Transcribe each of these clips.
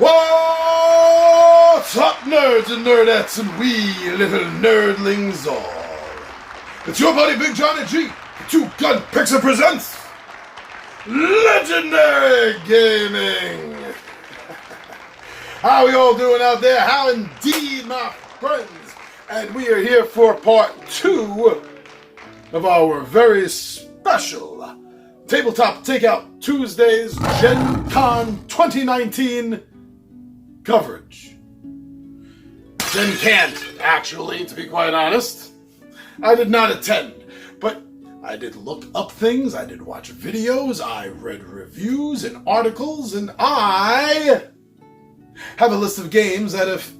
What's up, nerds and nerdettes and wee little nerdlings all? It's your buddy Big Johnny G, Two Gun Pixie presents Legendary Gaming. How are we all doing out there? How indeed, my friends? And we are here for part 2 of our very special Tabletop Takeout Tuesdays Gen Con 2019 coverage. Gen can't, actually, to be quite honest. I did not attend, but I did look up things, I did watch videos, I read reviews and articles, and I have a list of games that if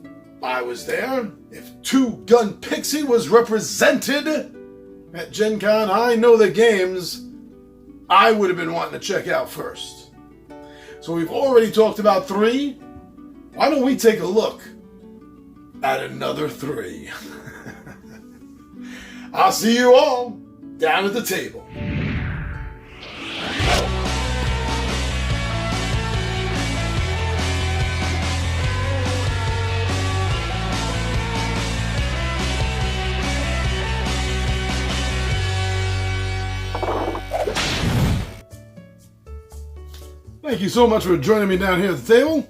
I was there, if Two Gun Pixie was represented at Gen Con, I know the games I would have been wanting to check out first. So we've already talked about 3. Why don't we take a look at another 3? I'll see you all down at the table. Thank you so much for joining me down here at the table.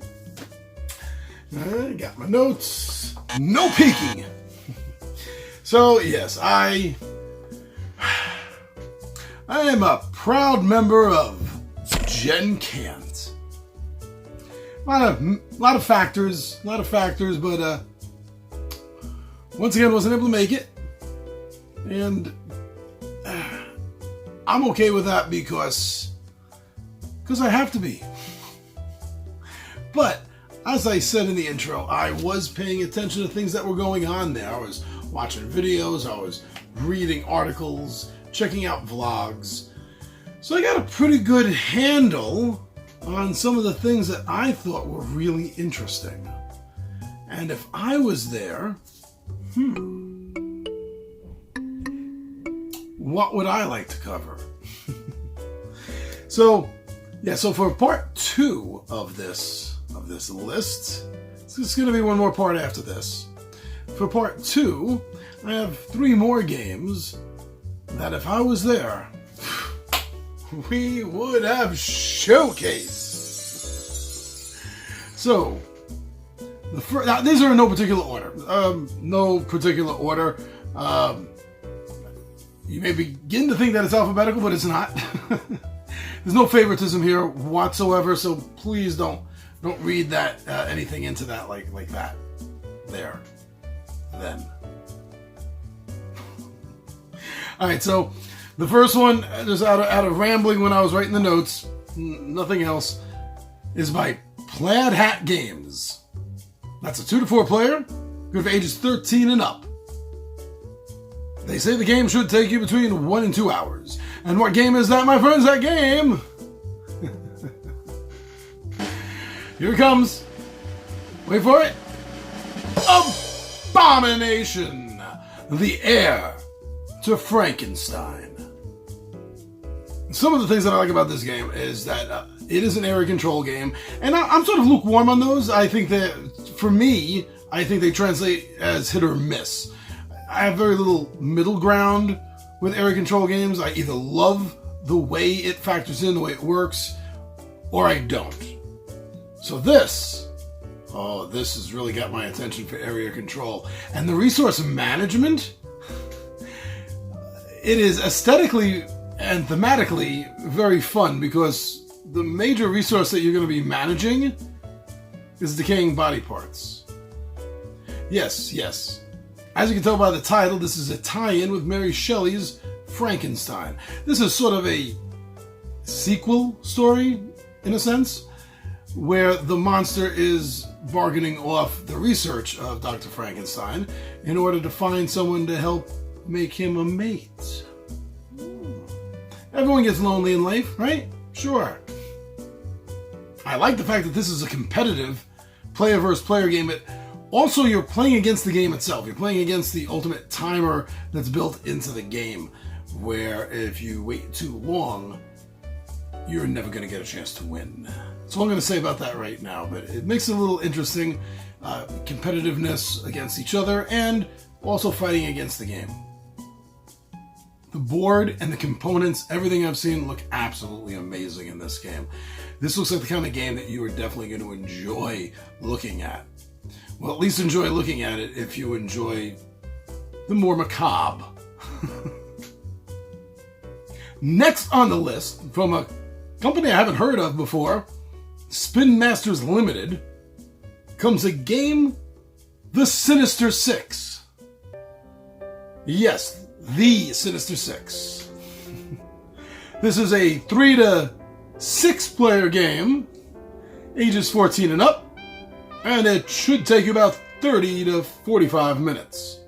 I got my notes. No peeking. So, yes, I am a proud member of Gen Cant. A lot of factors, but once again, wasn't able to make it. And I'm okay with that because I have to be. But as I said in the intro, I was paying attention to things that were going on there. I was watching videos, I was reading articles, checking out vlogs. So I got a pretty good handle on some of the things that I thought were really interesting. And if I was there, what would I like to cover? So for part 2 of this list, it's going to be one more part after this. For part 2, I have 3 more games that if I was there, we would have showcased. So, now, these are in no particular order. You may begin to think that it's alphabetical, but it's not. There's no favoritism here whatsoever, so please don't read that anything into that like that. There. Then. Alright, so the first one, just out of rambling when I was writing the notes, nothing else, is by Plaid Hat Games. That's a 2 to 4 player, good for ages 13 and up. They say the game should take you between 1 and 2 hours. And what game is that, my friends? That game? Here it comes. Wait for it. Abomination, the heir to Frankenstein. Some of the things that I like about this game is that it is an area control game. And I'm sort of lukewarm on those. I think that, for me, I think they translate as hit or miss. I have very little middle ground with area control games. I either love the way it factors in, the way it works, or I don't. So this has really got my attention for area control. And the resource management, it is aesthetically and thematically very fun because the major resource that you're going to be managing is decaying body parts. Yes. As you can tell by the title, this is a tie-in with Mary Shelley's Frankenstein. This is sort of a sequel story, in a sense, where the monster is bargaining off the research of Dr. Frankenstein in order to find someone to help make him a mate. Everyone gets lonely in life, right? Sure. I like the fact that this is a competitive player versus player game, but also you're playing against the game itself. You're playing against the ultimate timer that's built into the game, where if you wait too long, you're never going to get a chance to win. That's all I'm going to say about that right now, but it makes it a little interesting. Competitiveness against each other and also fighting against the game. The board and the components, everything I've seen, look absolutely amazing in this game. This looks like the kind of game that you are definitely going to enjoy looking at. Well, at least enjoy looking at it if you enjoy the more macabre. Next on the list, from a company I haven't heard of before, Spin Masters Limited, comes a game, The Sinister Six. Yes, The Sinister Six. This is a 3 to 6 player game, ages 14 and up, and it should take you about 30 to 45 minutes.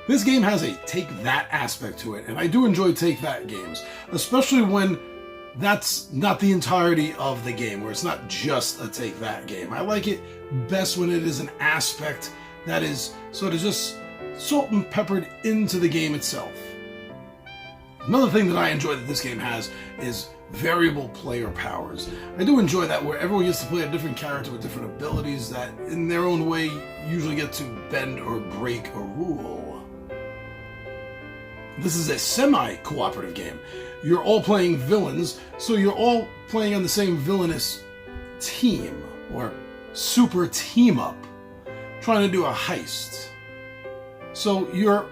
This game has a take that aspect to it, and I do enjoy take that games, especially when that's not the entirety of the game, where it's not just a take that game. I like it best when it is an aspect that is sort of just salt and peppered into the game itself. Another thing that I enjoy that this game has is variable player powers. I do enjoy that, where everyone gets to play a different character with different abilities that in their own way usually get to bend or break a rule. This is a semi-cooperative game. You're all playing villains, so you're all playing on the same villainous team, or super team up, trying to do a heist. So you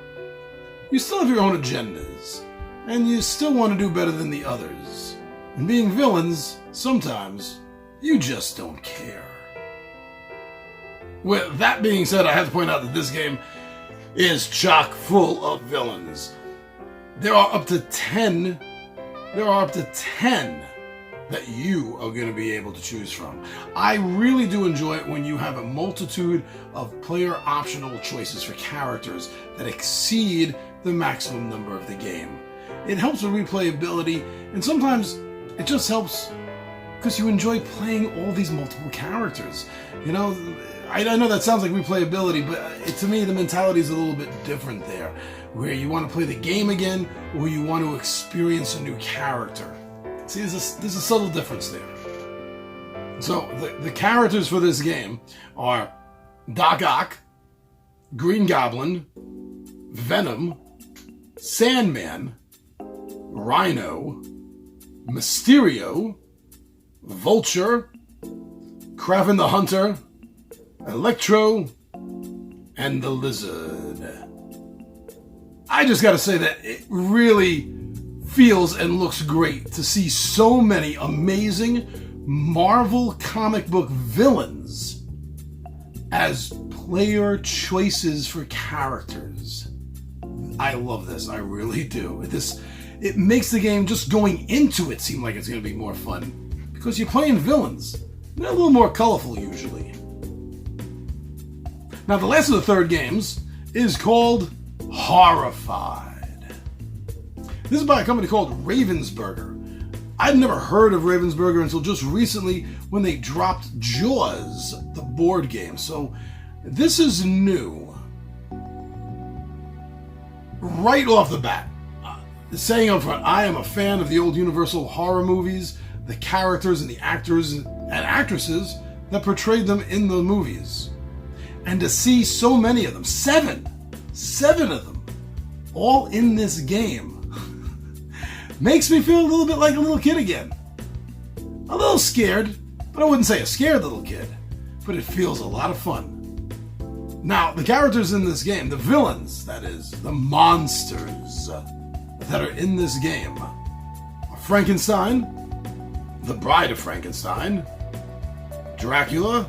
still have your own agendas, and you still want to do better than the others. And being villains, sometimes, you just don't care. With that being said, I have to point out that this game is chock full of villains. There are up to 10 that you are going to be able to choose from. I really do enjoy it when you have a multitude of player optional choices for characters that exceed the maximum number of the game. It helps with replayability, and sometimes it just helps because you enjoy playing all these multiple characters. You know, I know that sounds like replayability, but to me the mentality is a little bit different there, where you want to play the game again or you want to experience a new character. See, there's a subtle difference there. So the characters for this game are Doc Ock, Green Goblin, Venom, Sandman, Rhino, Mysterio, Vulture, Kraven the Hunter, Electro, and the Lizard. I just gotta say that it really feels and looks great to see so many amazing Marvel comic book villains as player choices for characters. I love this, I really do. It makes the game, just going into it, seem like it's going to be more fun, because you're playing villains. They're a little more colorful usually. Now the last of the third games is called Horrified. This is by a company called Ravensburger. I'd never heard of Ravensburger until just recently when they dropped Jaws, the board game. So this is new. Right off the bat, saying up front, I am a fan of the old Universal horror movies, the characters and the actors and actresses that portrayed them in the movies. And to see so many of them, seven of them, all in this game, makes me feel a little bit like a little kid again. A little scared, but I wouldn't say a scared little kid, but it feels a lot of fun. Now, the characters in this game, the villains, that is, the monsters that are in this game, are Frankenstein, the Bride of Frankenstein, Dracula,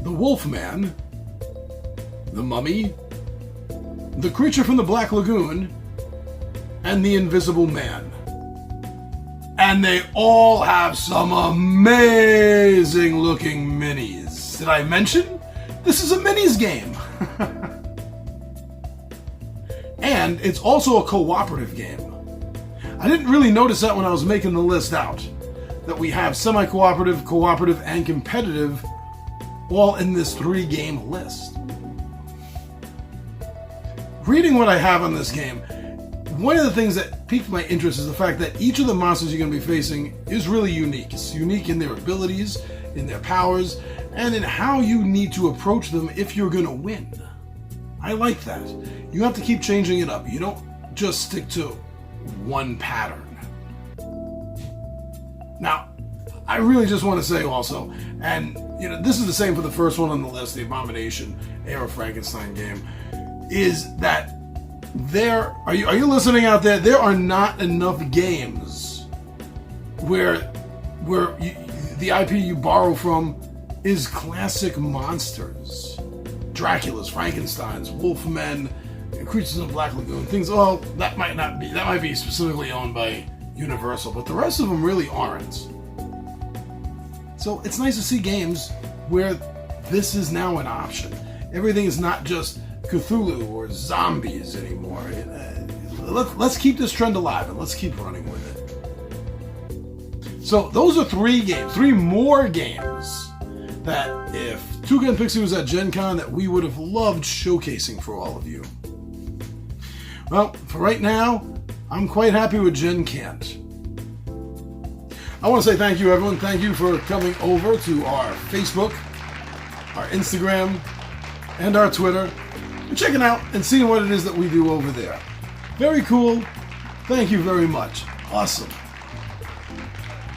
the Wolfman, the Mummy, the Creature from the Black Lagoon, and the Invisible Man. And they all have some amazing looking minis. Did I mention? This is a minis game. And it's also a cooperative game. I didn't really notice that when I was making the list out, that we have semi-cooperative, cooperative, and competitive all in this 3-game list. Reading what I have on this game, one of the things that piqued my interest is the fact that each of the monsters you're going to be facing is really unique. It's unique in their abilities, in their powers, and in how you need to approach them if you're going to win. I like that. You have to keep changing it up. You don't just stick to one pattern. Now, I really just want to say also, and this is the same for the first one on the list, the Abomination Era Frankenstein game, is that are you listening out there? There are not enough games where the IP you borrow from is classic monsters. Dracula's, Frankenstein's, Wolfmen, Creatures in the Black Lagoon, things. Oh, that might be specifically owned by Universal, but the rest of them really aren't. So it's nice to see games where this is now an option. Everything is not just Cthulhu or zombies anymore. Let's keep this trend alive and let's keep running with it. So those are 3 games, 3 more games that if Two Gun Pixie was at Gen Con that we would have loved showcasing for all of you. Well, for right now, I'm quite happy with Gen Can't. I want to say thank you, everyone. Thank you for coming over to our Facebook, our Instagram, and our Twitter, and checking out and seeing what it is that we do over there. Very cool. Thank you very much. Awesome.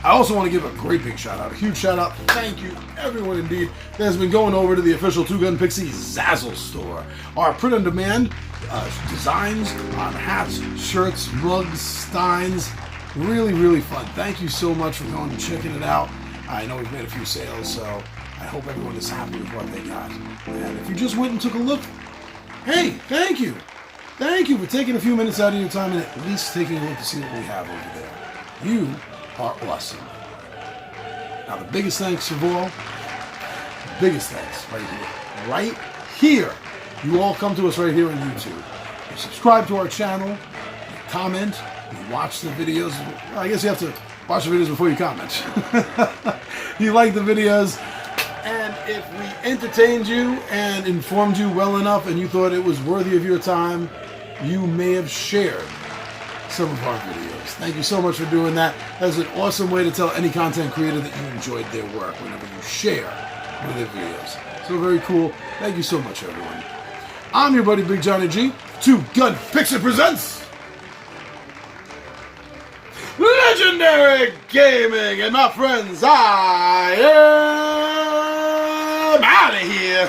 I also want to give a great big shout out, a huge shout out. Thank you, everyone indeed, that has been going over to the official Two Gun Pixie Zazzle store. Our print on demand designs on hats, shirts, mugs, steins. Really, really fun. Thank you so much for going and checking it out. I know we've made a few sales, so I hope everyone is happy with what they got. And if you just went and took a look, hey, thank you. Thank you for taking a few minutes out of your time and at least taking a look to see what we have over there. You are awesome. Now the biggest thanks of all, biggest thanks right here. Right here. You all come to us right here on YouTube. You subscribe to our channel, you comment, you watch the videos. Well, I guess you have to watch the videos before you comment. You like the videos, and if we entertained you and informed you well enough and you thought it was worthy of your time, you may have shared some of our videos. Thank you so much for doing that. That's an awesome way to tell any content creator that you enjoyed their work whenever you share one of their videos. So very cool. Thank you so much, everyone. I'm your buddy Big Johnny G. Two Gun Pixie presents Legendary Gaming. And my friends, I am out of here.